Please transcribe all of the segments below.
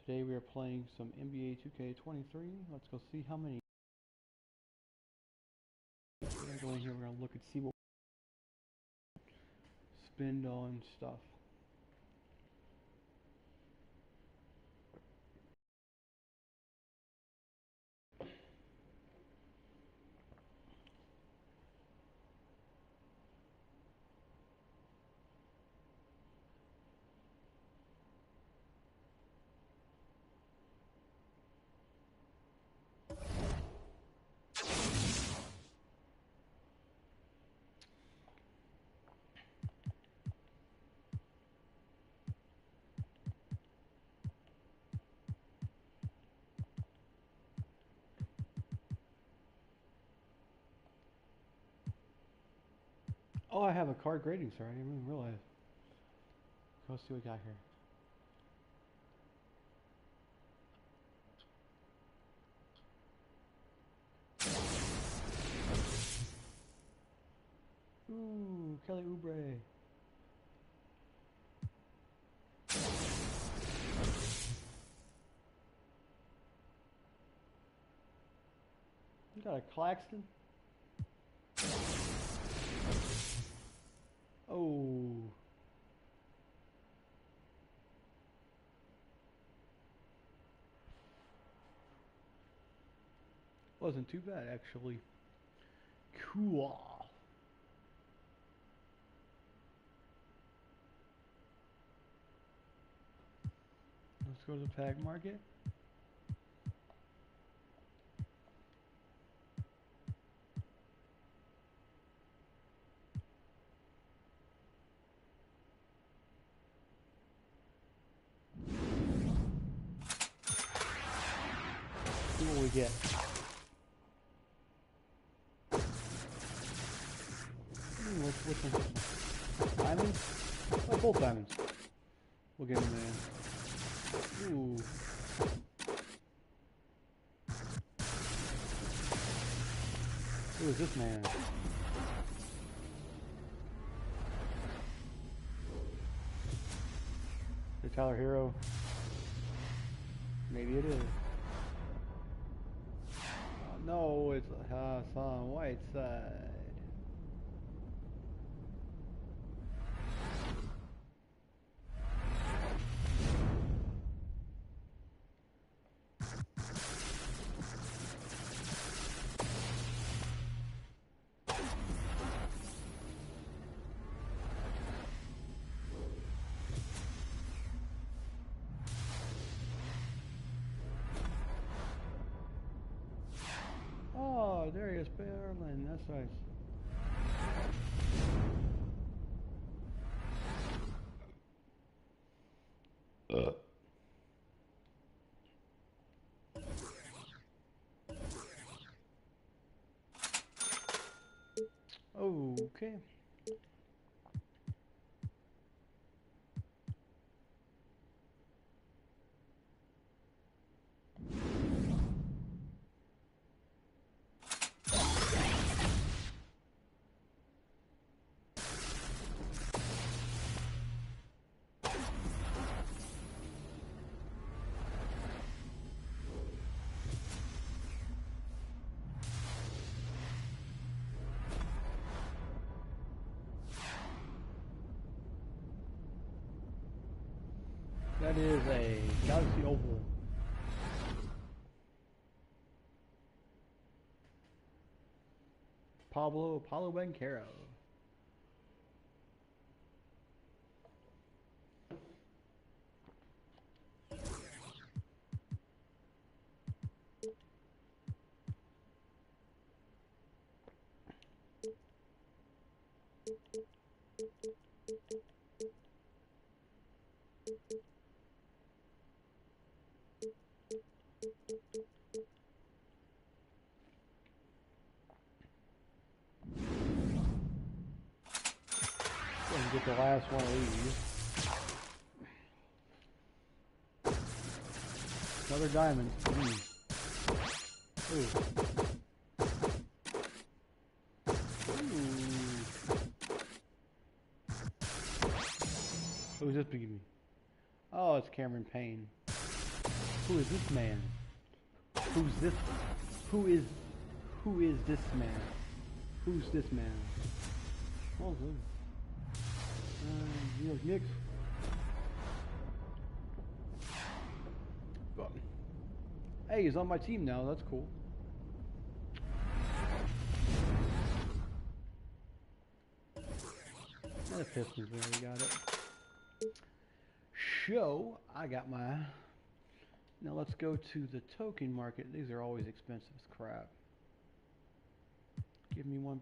Today we are playing some NBA2K23. Let's go see how many. We're gonna go in here. We're gonna look and see what spend on stuff. Oh, I have a card grading, sir. I didn't even realize. Let's see what we got here. Ooh, Kelly Oubre. You got a Claxton? Oh. Wasn't too bad, actually. Cool. Let's go to the pack market. See what we get. Which one? Diamonds? Oh, both diamonds. We'll get them in. Ooh. Who is this man? The Tyler Hero? Maybe it is. No, it's Hassan Whiteside. Oh, Darius Berlin, that's nice. Okay. That is a Galaxy Opal. Paulo Banchero. And get the last one of these. Another diamond. Ooh. Who's this giving me? Oh, it's Cameron Payne. Who is this man? Who's this? Who is this man? Who's this man? Oh, good. New York Knicks. But, hey, he's on my team now. That's cool. And the Pistons, we already got it. Show, I got my. Now let's go to the token market. These are always expensive as crap. Give me $1.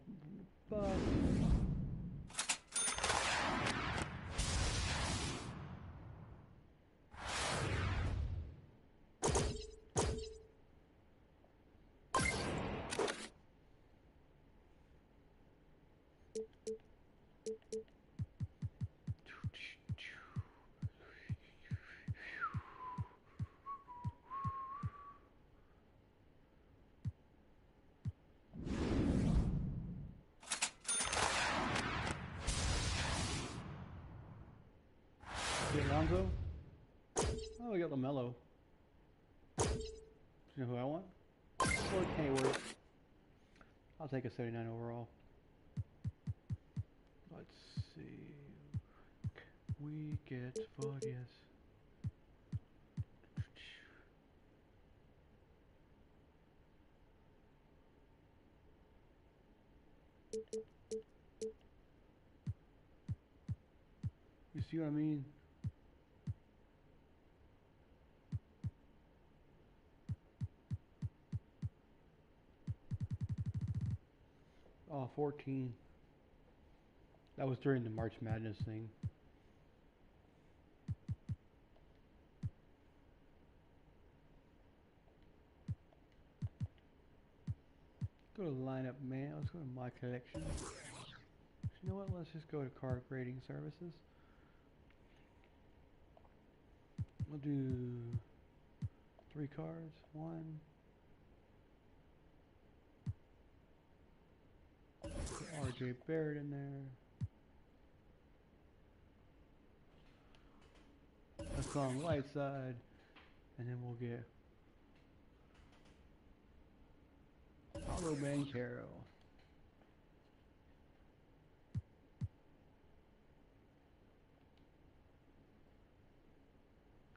Lonzo? Oh, we got LaMelo. You know who I want? Gordon Hayward. I'll take a 79 overall. Let's see. We get fuck yes. You see what I mean? Oh, 14. That was during the March Madness thing. Go to lineup, man. Let's go to my collection. You know what? Let's just go to card grading services. We'll do 3 cards. 1. Put RJ Barrett in there. That's on Whiteside. And then we'll get Paolo Banchero.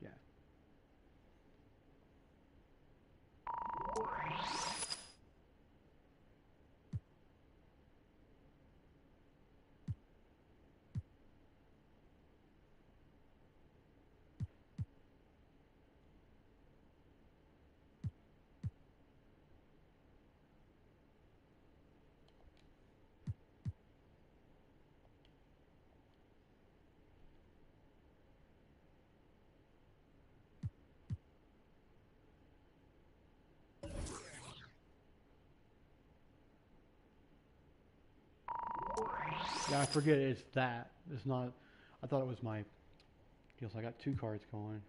Yeah. Yeah, I forget it's that. It's not. I thought it was my deal. So I got 2 cards going.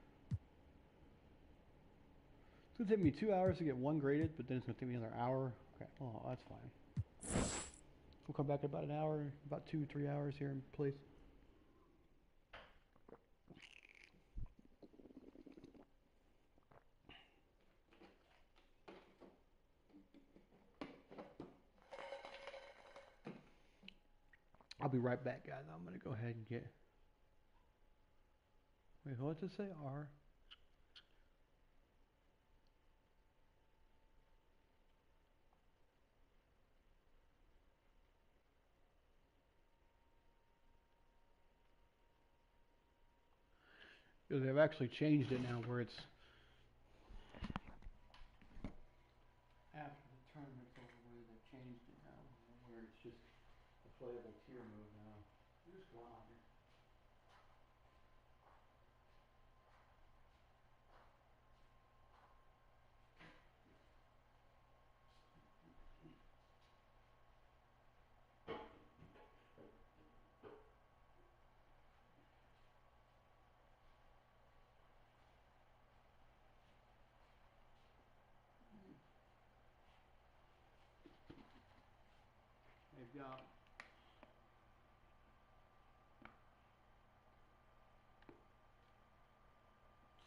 It's gonna take me 2 hours to get 1 graded, but then it's gonna take me another hour. Okay, oh, that's fine. We'll come back in about an hour, about 2-3 hours here in place. I'll be right back, guys. I'm gonna go ahead and get. Wait, what did it say? R. They've actually changed it now where it's after the tournament's over with. They've changed it now where it's just a playable tier move now. What's going on here? They've got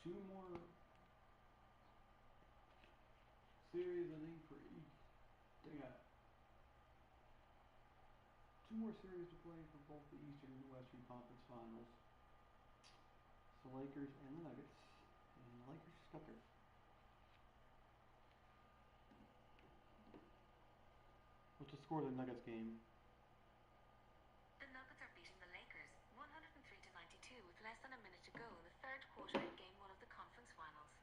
2 more we got 2 more series to play for both the Eastern and the Western Conference Finals. The Lakers and the Nuggets. And the Lakers just got their... What's the score of the Nuggets game? The Nuggets are beating the Lakers 103-92 with less than a minute to go in the third quarter in Game 1 of the conference finals.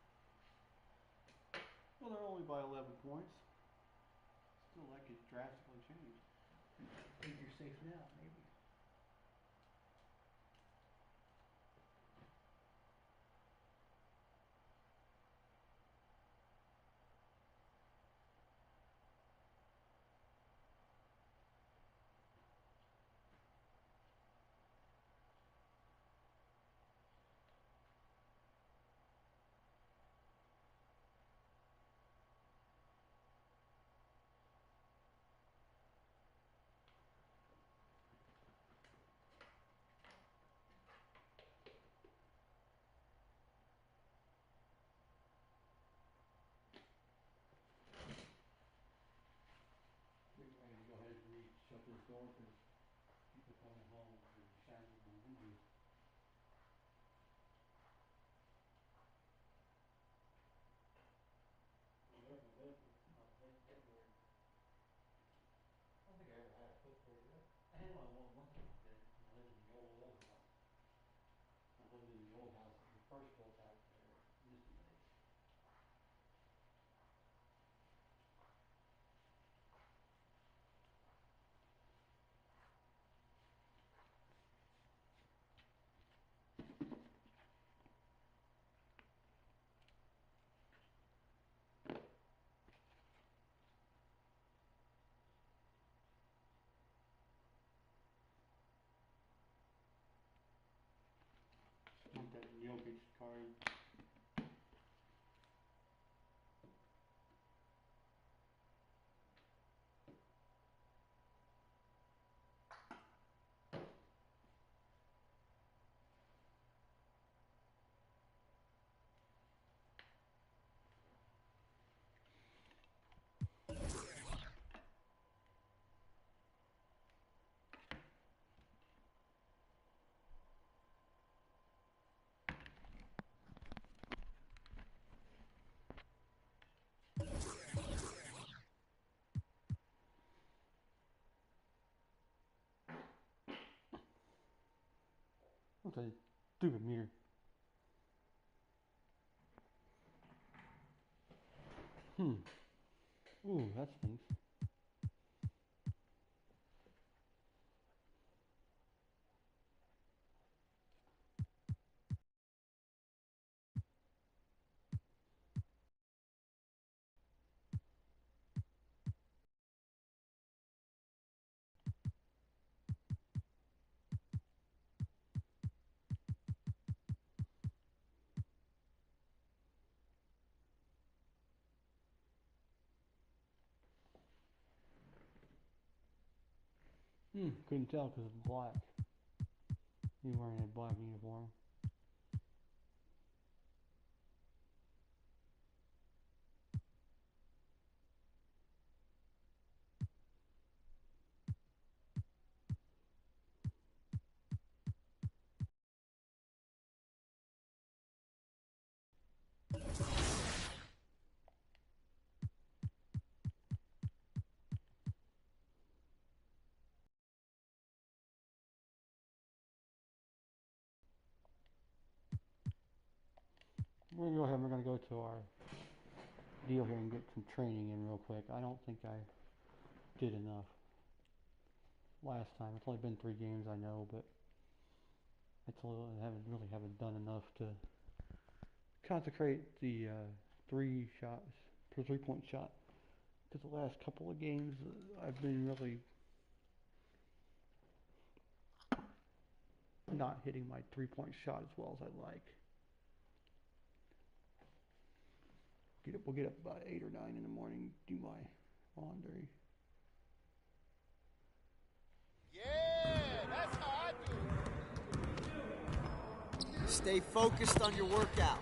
Well, they're only by 11 points. Still, that could drastically change. I think you're safe now, maybe. I need to go ahead and shut this door because people coming home and shining on windows. There's my bed. My headboard. I don't think I ever had a footboard. I had one once in my bed when I lived in the old house. I lived in the old house that was first built out there in Misty Lake. Want that Jokic card. What's that stupid meter? Ooh, that stinks. Couldn't tell because it's black. He's wearing a black uniform. We're gonna go ahead and we're gonna go to our deal here and get some training in real quick. I don't think I did enough last time. It's only been 3 games, I know, but I haven't done enough to consecrate the 3-point shot. Because the last couple of games, I've been really not hitting my 3-point shot as well as I'd like. We'll get up about 8 or 9 in the morning, do my laundry. Yeah, that's how I do it. Stay focused on your workout.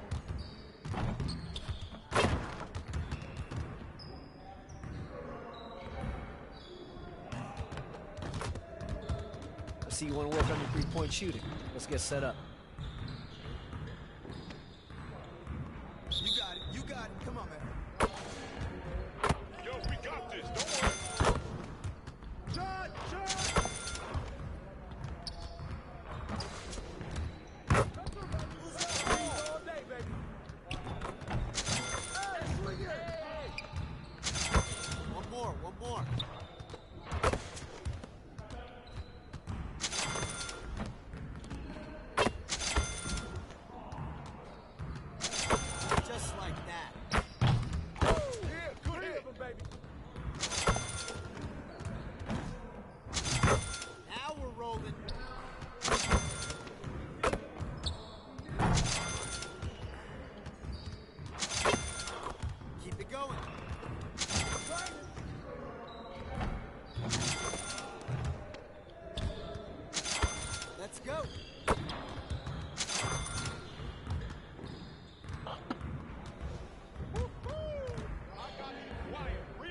see you want to work on your three-point shooting. Let's get set up. You got it. You got it. Come on, man. Yo, we got this. Don't worry. Shot! Shot! All day, baby. Hey, swing it. One more. One more. Just like that. Yeah, good hit. Baby. Now we're rolling. Keep it going. Let's go.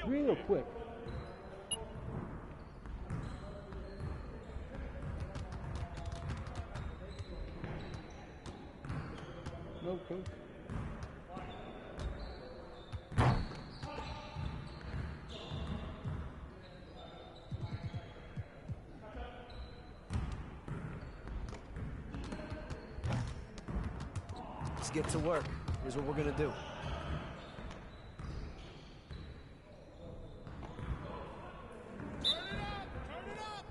Real quick. No, coach. Let's get to work. Here's what we're going to do. Turn it up. Turn it up.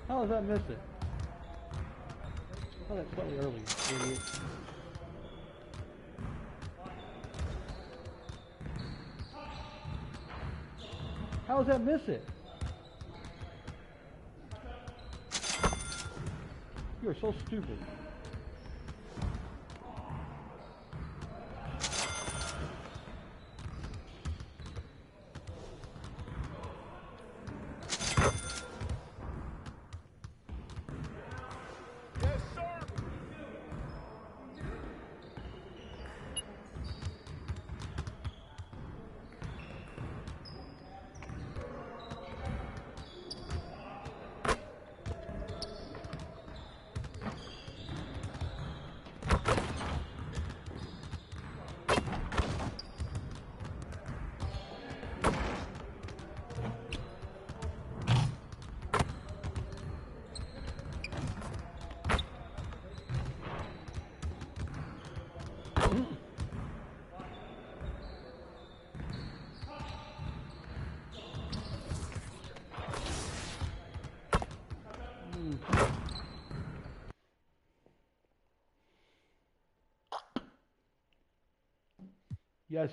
How does that miss it? Oh, that's slightly early, idiot. How does that miss it? You are so stupid. Yes, sir. Yes.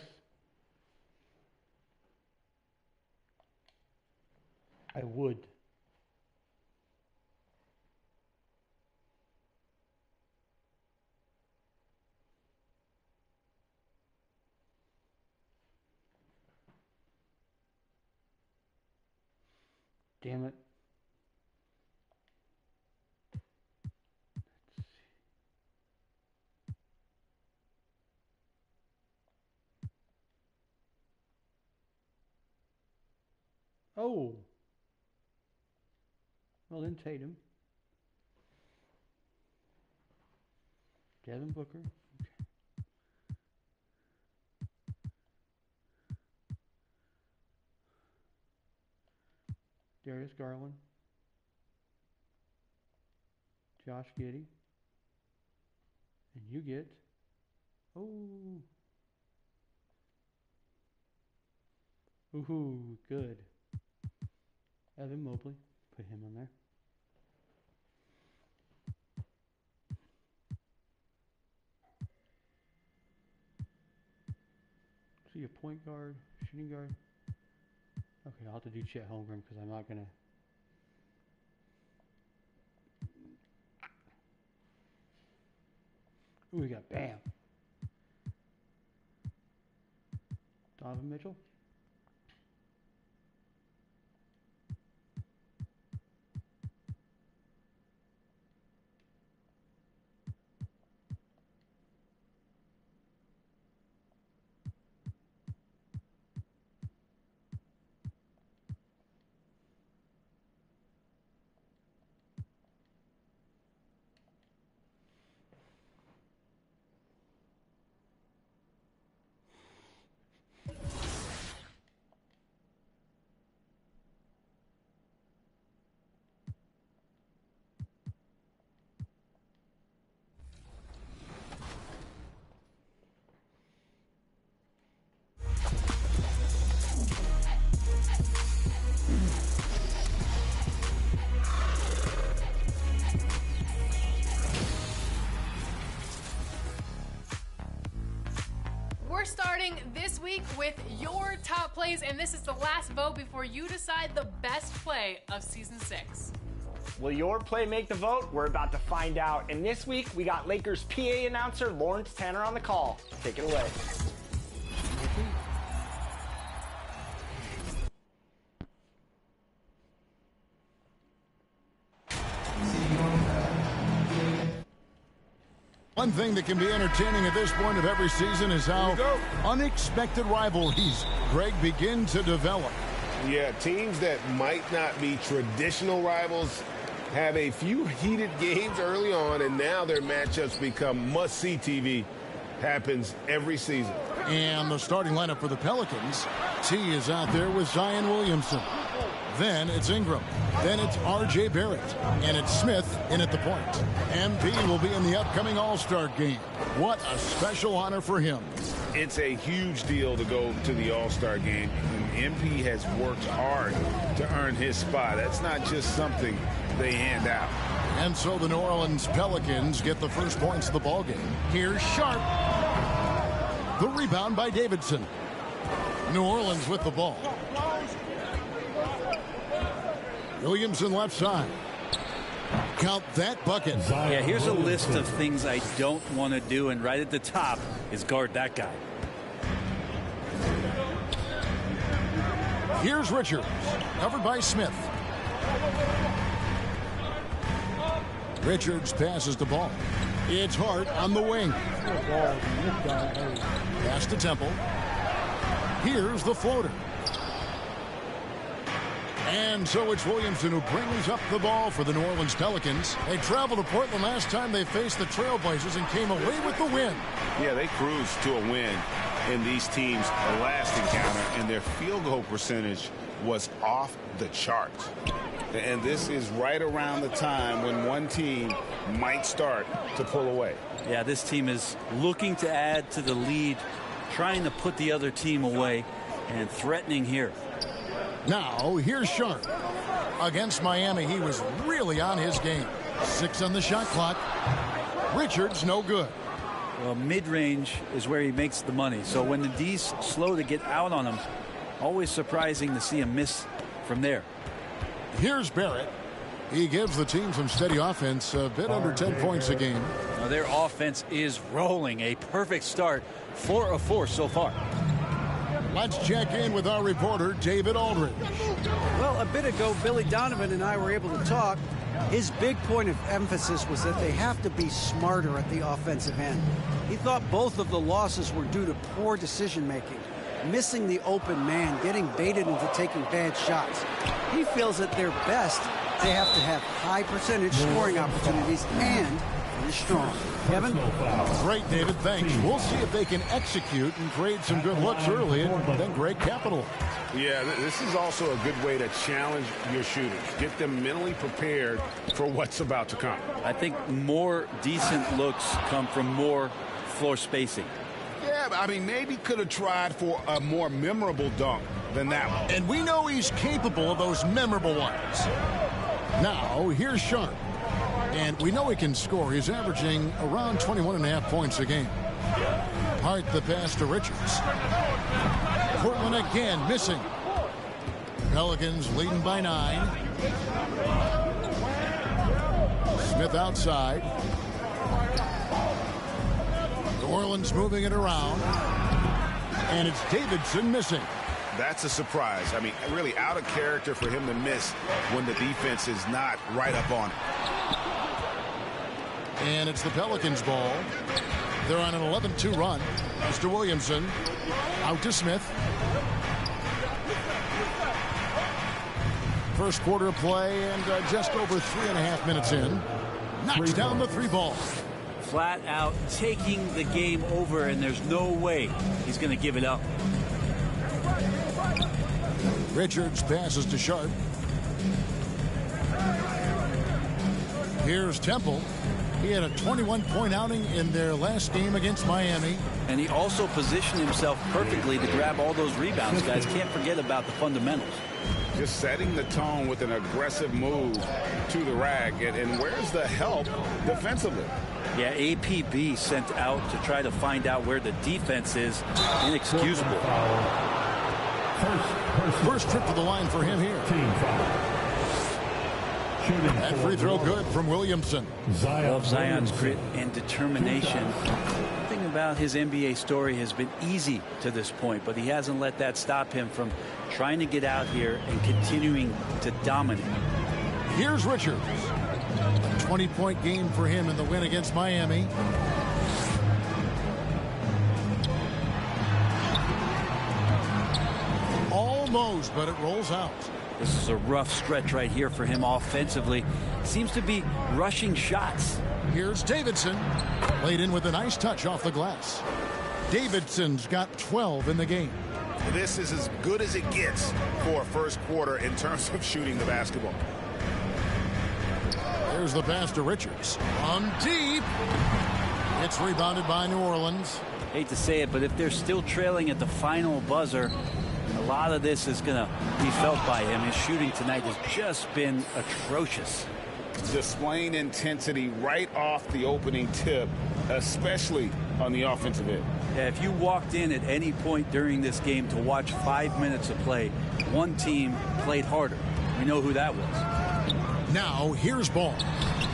I would. Damn it. Oh. Well, then Tatum. Devin Booker. Darius Garland. Josh Giddey. And you get. Oh. Ooh, good. Evan Mobley. Put him on there. See a point guard, shooting guard. Okay, I'll have to do Chet Holmgren because I'm not going to. Ooh, we got Bam. Donovan Mitchell. We're starting this week with your top plays, and this is the last vote before you decide the best play of Season 6. Will your play make the vote? We're about to find out. And this week, we got Lakers PA announcer Lawrence Tanner on the call. Take it away. One thing that can be entertaining at this point of every season is how unexpected rivalries, Greg, begin to develop. Yeah, teams that might not be traditional rivals have a few heated games early on, and now their matchups become must-see TV. Happens every season. And the starting lineup for the Pelicans, T is out there with Zion Williamson. Then it's Ingram. Then it's R.J. Barrett. And it's Smith in at the point. MP will be in the upcoming All-Star game. What a special honor for him. It's a huge deal to go to the All-Star game. And MP has worked hard to earn his spot. That's not just something they hand out. And so the New Orleans Pelicans get the first points of the ballgame. Here's Sharp. The rebound by Davidson. New Orleans with the ball. Williamson left side. Count that bucket. Yeah, here's a list of things I don't want to do, and right at the top is guard that guy. Here's Richards, covered by Smith. Richards passes the ball. It's Hart on the wing. Pass to Temple. Here's the floater. And so it's Williamson who brings up the ball for the New Orleans Pelicans. They traveled to Portland last time they faced the Trailblazers and came away with the win. Yeah, they cruised to a win in these teams' last encounter, and their field goal percentage was off the charts. And this is right around the time when one team might start to pull away. Yeah, this team is looking to add to the lead, trying to put the other team away, and threatening here. Now, here's Sharp. Against Miami, he was really on his game. 6 on the shot clock. Richards, no good. Well, mid-range is where he makes the money. So when the D's slow to get out on him, always surprising to see him miss from there. Here's Barrett. He gives the team some steady offense, a bit under 10 points a game. Now their offense is rolling. A perfect start. 4 of 4 so far. Let's check in with our reporter, David Aldridge. Well, a bit ago, Billy Donovan and I were able to talk. His big point of emphasis was that they have to be smarter at the offensive end. He thought both of the losses were due to poor decision-making, missing the open man, getting baited into taking bad shots. He feels at their best, they have to have high percentage scoring opportunities and finish strong. Kevin? Great, David. Thanks. We'll see if they can execute and create some good looks early and then great capital. Yeah, this is also a good way to challenge your shooters. Get them mentally prepared for what's about to come. I think more decent looks come from more floor spacing. Yeah, I mean, maybe could have tried for a more memorable dunk than that one. And we know he's capable of those memorable ones. Now, here's Sharp. And we know he can score. He's averaging around 21.5 points a game. Hart the pass to Richards. Portland again missing. Pelicans leading by 9. Smith outside. Orleans moving it around. And it's Davidson missing. That's a surprise. I mean, really out of character for him to miss when the defense is not right up on it. And it's the Pelicans' ball. They're on an 11-2 run. Mr. Williamson out to Smith. First quarter of play and just over 3.5 minutes in. Knocks down the 3 ball. Flat out taking the game over, and there's no way he's going to give it up. Richards passes to Sharp. Here's Temple. He had a 21-point outing in their last game against Miami. And he also positioned himself perfectly to grab all those rebounds, guys. Can't forget about the fundamentals. Just setting the tone with an aggressive move to the rack. And where's the help defensively? Yeah, APB sent out to try to find out where the defense is. Inexcusable. First trip to the line for him here. That free throw good from Williamson. Love Zion's grit and determination. Nothing about his NBA story has been easy to this point, but he hasn't let that stop him from trying to get out here and continuing to dominate. Here's Richards. A 20-point game for him in the win against Miami. Almost, but it rolls out. This is a rough stretch right here for him offensively. Seems to be rushing shots. Here's Davidson. Laid in with a nice touch off the glass. Davidson's got 12 in the game. This is as good as it gets for a first quarter in terms of shooting the basketball. There's the pass to Richards. On deep. It's rebounded by New Orleans. Hate to say it, but if they're still trailing at the final buzzer, a lot of this is going to be felt by him. His shooting tonight has just been atrocious. Displaying intensity right off the opening tip, especially on the offensive end. Yeah, if you walked in at any point during this game to watch 5 minutes of play, one team played harder. We know who that was. Now, here's Ball.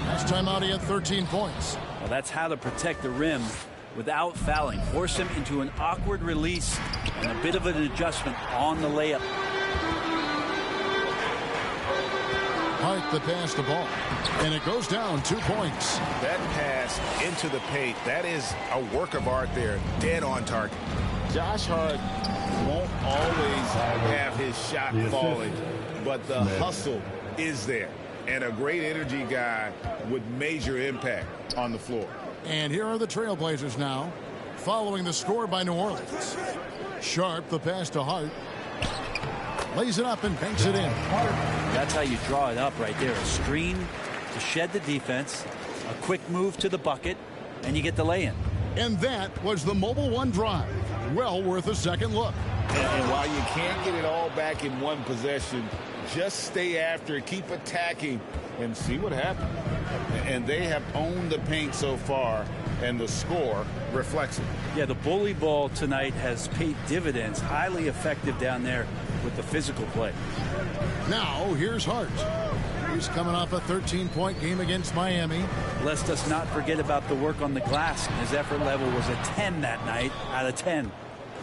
Last time out, he had 13 points. Well, that's how to protect the rim without fouling. Force him into an awkward release and a bit of an adjustment on the layup. Hart the pass to Ball. And it goes down 2 points. That pass into the paint, that is a work of art there. Dead on target. Josh Hart won't always have his shot falling, but the hustle is there. And a great energy guy with major impact on the floor. And here are the Trailblazers now, following the score by New Orleans. Sharp, the pass to Hart. Lays it up and banks it in. That's how you draw it up right there. A screen to shed the defense, a quick move to the bucket, and you get the lay-in. And that was the Mobile One drive. Well worth a second look. And while you can't get it all back in one possession, just stay after it, keep attacking, and see what happens. And they have owned the paint so far, and the score reflects it. Yeah, the bully ball tonight has paid dividends. Highly effective down there with the physical play. Now, here's Hart. He's coming off a 13-point game against Miami. Lest us not forget about the work on the glass. His effort level was a 10 that night out of 10.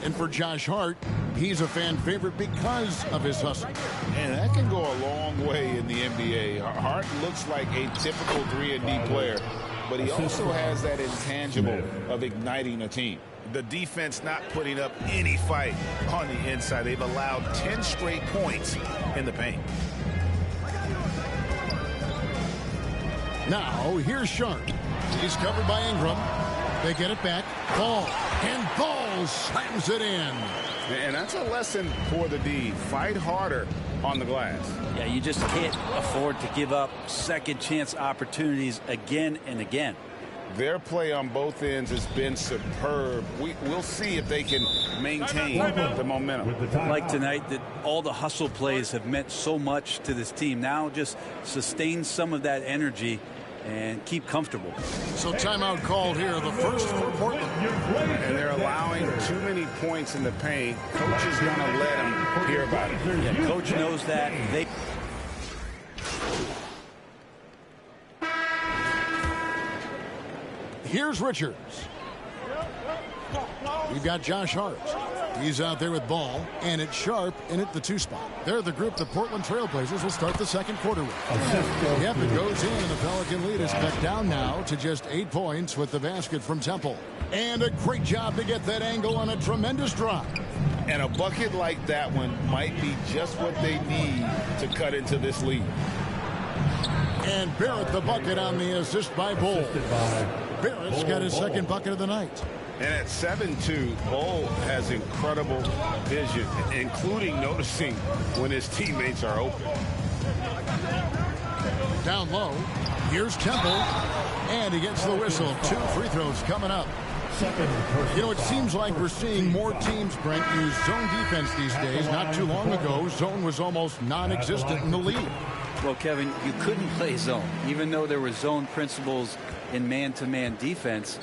And for Josh Hart, he's a fan favorite because of his hustle. And that can go a long way in the NBA. Hart looks like a typical 3-and-D player, but he also has that intangible of igniting a team. The defense not putting up any fight on the inside. They've allowed 10 straight points in the paint. Now, here's Sharp. He's covered by Ingram. They get it back. Ball. And Ball slams it in. And that's a lesson for the D. Fight harder on the glass. Yeah, you just can't afford to give up second chance opportunities again and again. Their play on both ends has been superb. We'll see if they can maintain the momentum. Like tonight, that all the hustle plays have meant so much to this team. Now just sustain some of that energy and keep comfortable. So timeout called here, the first for Portland. And they're allowing too many points in the paint. Coach is going to let them hear about it. Yeah, coach knows that. Here's Richards. We've got Josh Hart. He's out there with ball, and it's Sharp in at the 2 spot. They're the group the Portland Trailblazers will start the second quarter with. Yep, it goes in, and the Pelican lead is cut down now to just 8 points with the basket from Temple. And a great job to get that angle on a tremendous drop. And a bucket like that one might be just what they need to cut into this lead. And Barrett the bucket on the assist by Bull. Barrett's got his second bucket of the night. And at 7'2", Bull has incredible vision, including noticing when his teammates are open. Down low, here's Temple, and he gets the whistle. 2 free throws coming up. You know, it seems like we're seeing more teams, Brent, use zone defense these days. Not too long ago, zone was almost non-existent in the league. Well, Kevin, you couldn't play zone. Even though there were zone principles in man-to-man defense,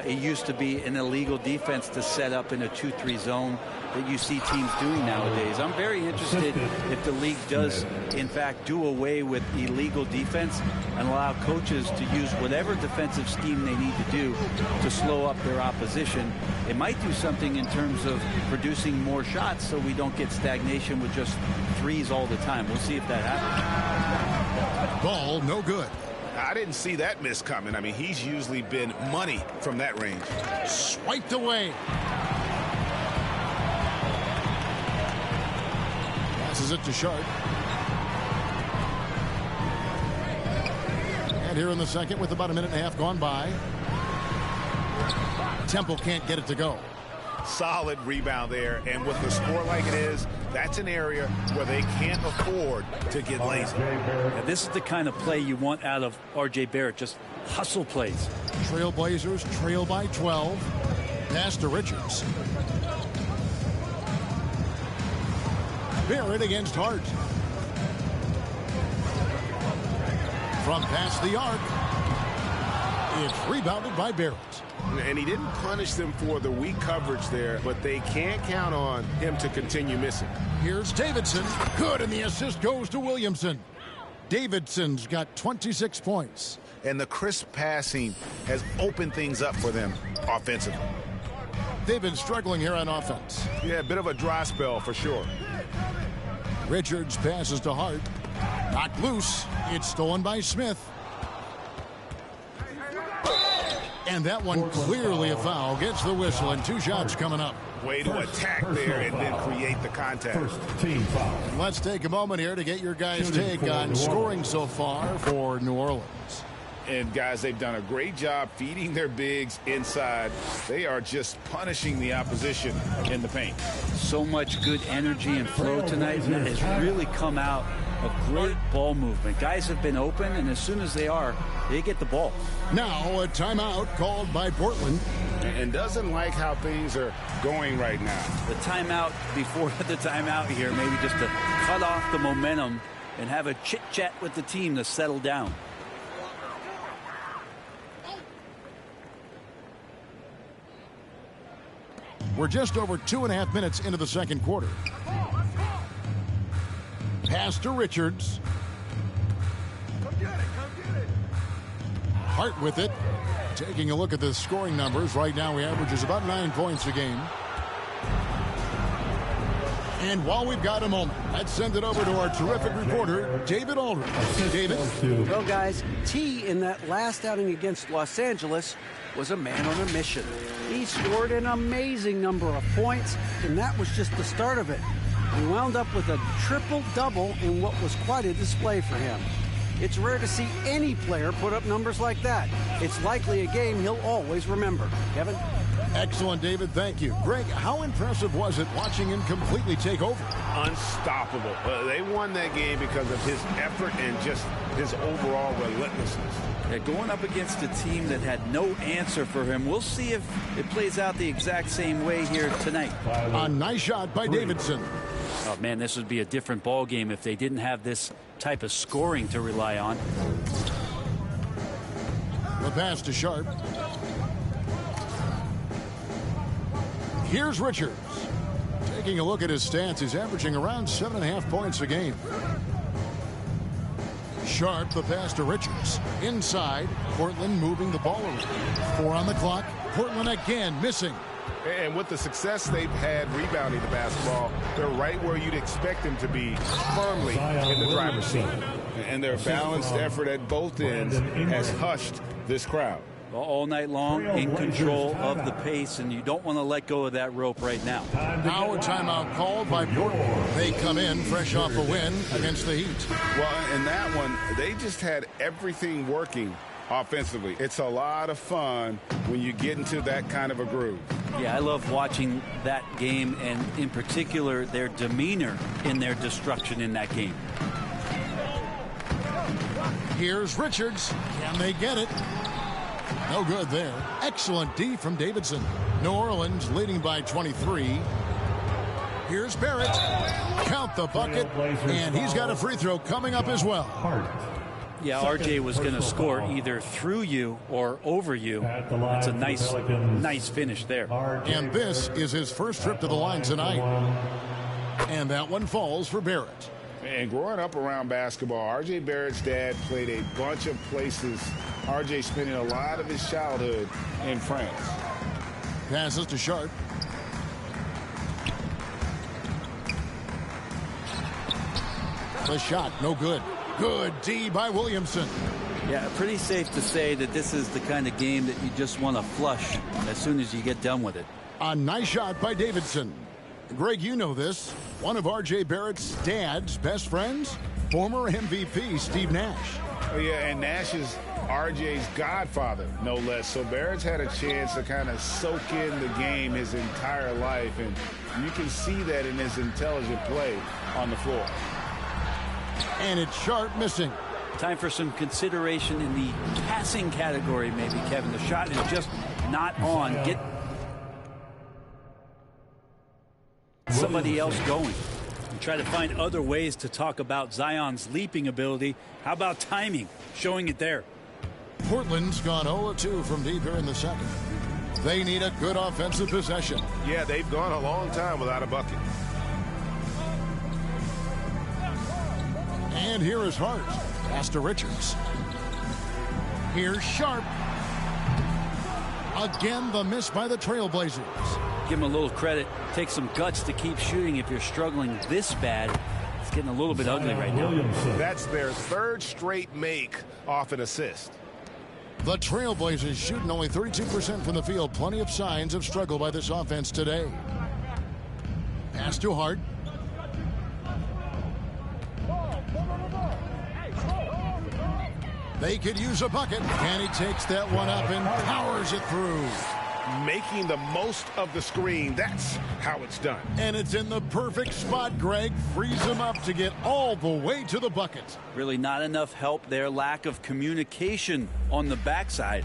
it used to be an illegal defense to set up in a 2-3 zone that you see teams doing nowadays. I'm very interested if the league does, in fact, do away with illegal defense and allow coaches to use whatever defensive scheme they need to do to slow up their opposition. It might do something in terms of producing more shots so we don't get stagnation with just threes all the time. We'll see if that happens. Ball no good. I didn't see that miss coming. I mean, he's usually been money from that range. Swiped away. Passes it to Sharp. And here in the second with about a minute and a half gone by. Temple can't get it to go. Solid rebound there, and with the score like it is, that's an area where they can't afford to get lazy. Yeah, this is the kind of play you want out of R.J. Barrett, just hustle plays. Trailblazers trail by 12. Pass to Richards. Barrett against Hart. From past the arc. It's rebounded by Barrett. And he didn't punish them for the weak coverage there, but they can't count on him to continue missing. Here's Davidson. Good, and the assist goes to Williamson. Davidson's got 26 points. And the crisp passing has opened things up for them offensively. They've been struggling here on offense. Yeah, a bit of a dry spell for sure. Richards passes to Hart. Knocked loose. It's stolen by Smith. And that one clearly a foul. Gets the whistle, and 2 shots coming up. Way to attack there and then create the contact. And let's take a moment here to get your guys' take on scoring so far for New Orleans. And guys, they've done a great job feeding their bigs inside. They are just punishing the opposition in the paint. So much good energy and flow tonight. That has really come out of great ball movement. Guys have been open, and as soon as they are, they get the ball. Now a timeout called by Portland. And doesn't like how things are going right now. The timeout before the timeout here, maybe just to cut off the momentum and have a chit-chat with the team to settle down. We're just over 2.5 minutes into the second quarter. Pass to Richards. Come get it. Hart with it. Taking a look at the scoring numbers. Right now he averages about 9 points a game. And while we've got a moment, let's send it over to our terrific reporter, David Aldridge. David? Well, guys, T in that last outing against Los Angeles was a man on a mission. He scored an amazing number of points, and that was just the start of it. He wound up with a triple-double in what was quite a display for him. It's rare to see any player put up numbers like that. It's likely a game he'll always remember. Kevin? Excellent, David. Thank you. Greg, how impressive was it watching him completely take over? Unstoppable. They won that game because of his effort and just his overall relentlessness. Yeah, going up against a team that had no answer for him. We'll see if it plays out the exact same way here tonight. A nice shot by Davidson. Oh, man, this would be a different ball game if they didn't have this type of scoring to rely on. The pass to Sharp. Here's Richards. Taking a look at his stats, he's averaging around 7.5 points a game. Sharp, the pass to Richards. Inside, Portland moving the ball around. 4 on the clock. Portland again missing. And with the success they've had rebounding the basketball, they're right where you'd expect them to be, firmly in the driver's seat. And their balanced effort at both ends has hushed this crowd. All night long, in control of the pace, and you don't want to let go of that rope right now. Now a timeout called by Portland. They come in fresh off a win against the Heat. Well, in that one, they just had everything working offensively. It's a lot of fun when you get into that kind of a groove. Yeah, I love watching that game, and in particular, their demeanor in their destruction in that game. Here's Richards. Can they get it? No good there. Excellent D from Davidson. New Orleans leading by 23. Here's Barrett. Count the bucket. And he's got a free throw coming up as well. Yeah, RJ was going to score either through you or over you. That's a nice finish there. And this is his first trip to the line tonight. And that one falls for Barrett. And growing up around basketball, R.J. Barrett's dad played a bunch of places. R.J. spending a lot of his childhood in France. Passes to Sharp. The shot, no good. Good D by Williamson. Yeah, pretty safe to say that this is the kind of game that you just want to flush as soon as you get done with it. A nice shot by Davidson. Greg, you know this. One of R.J. Barrett's dad's best friends, former MVP Steve Nash. Oh, yeah, and Nash is R.J.'s godfather, no less. So Barrett's had a chance to kind of soak in the game his entire life, and you can see that in his intelligent play on the floor. And it's Sharp missing. Time for some consideration in the passing category, maybe, Kevin. The shot is just not on. Get somebody else going. And try to find other ways to talk about Zion's leaping ability. How about timing? Showing it there. Portland's gone 0-2 from deep here in the second. They need a good offensive possession. Yeah, they've gone a long time without a bucket. And here is Hart. Pass to Richards. Here's Sharp. Again, the miss by the Trailblazers. Give him a little credit. Take some guts to keep shooting if you're struggling this bad. It's getting a little bit ugly right now. That's their third straight make off an assist. The Trailblazers shooting only 32% from the field. Plenty of signs of struggle by this offense today. Pass to Hart. They could use a bucket, and he takes that one up and powers it through. Making the most of the screen. That's how it's done. And it's in the perfect spot, Greg. Frees him up to get all the way to the bucket. Really not enough help there. Lack of communication on the backside.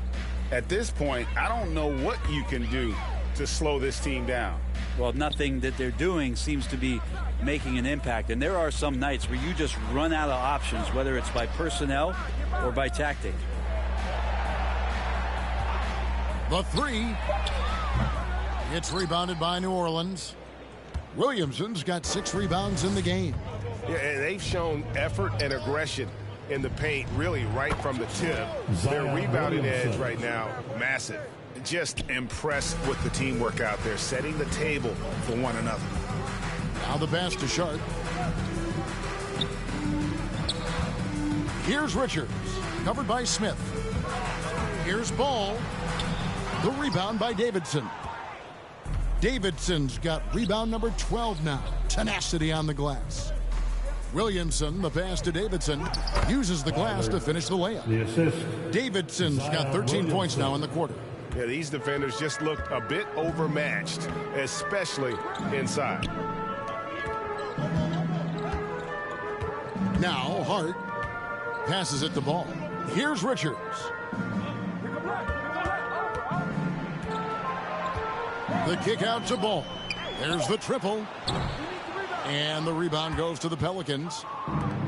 At this point, I don't know what you can do to slow this team down. Well, nothing that they're doing seems to be making an impact. And there are some nights where you just run out of options, whether it's by personnel or by tactic. The three. It's rebounded by New Orleans. Williamson's got 6 rebounds in the game. Yeah, and they've shown effort and aggression in the paint, really right from the tip. Their rebounding edge right now, massive. Just impressed with the teamwork out there, setting the table for one another. Now the pass to Sharp. Here's Richards, covered by Smith. Here's Ball. The rebound by Davidson. Davidson's got rebound number 12 now. Tenacity on the glass. Williamson, the pass to Davidson, uses the glass to finish the layup. The assist. Davidson's got 13 points now in the quarter. Yeah, these defenders just looked a bit overmatched, especially inside. Now Hart passes it to Ball. Here's Richards. The kick out to Ball. There's the triple. And the rebound goes to the Pelicans.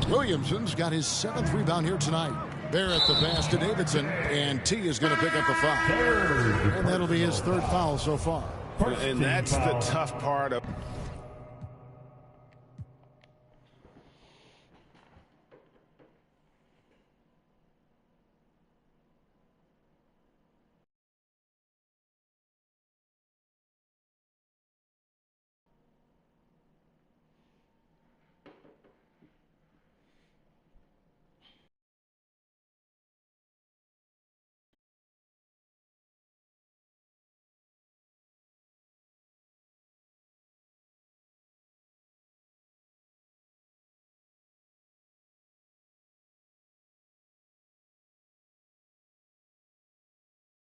Williamson's got his 7th rebound here tonight. Barrett the pass to Davidson. And T is going to pick up the foul. And that'll be his 3rd foul so far. And that's the tough part of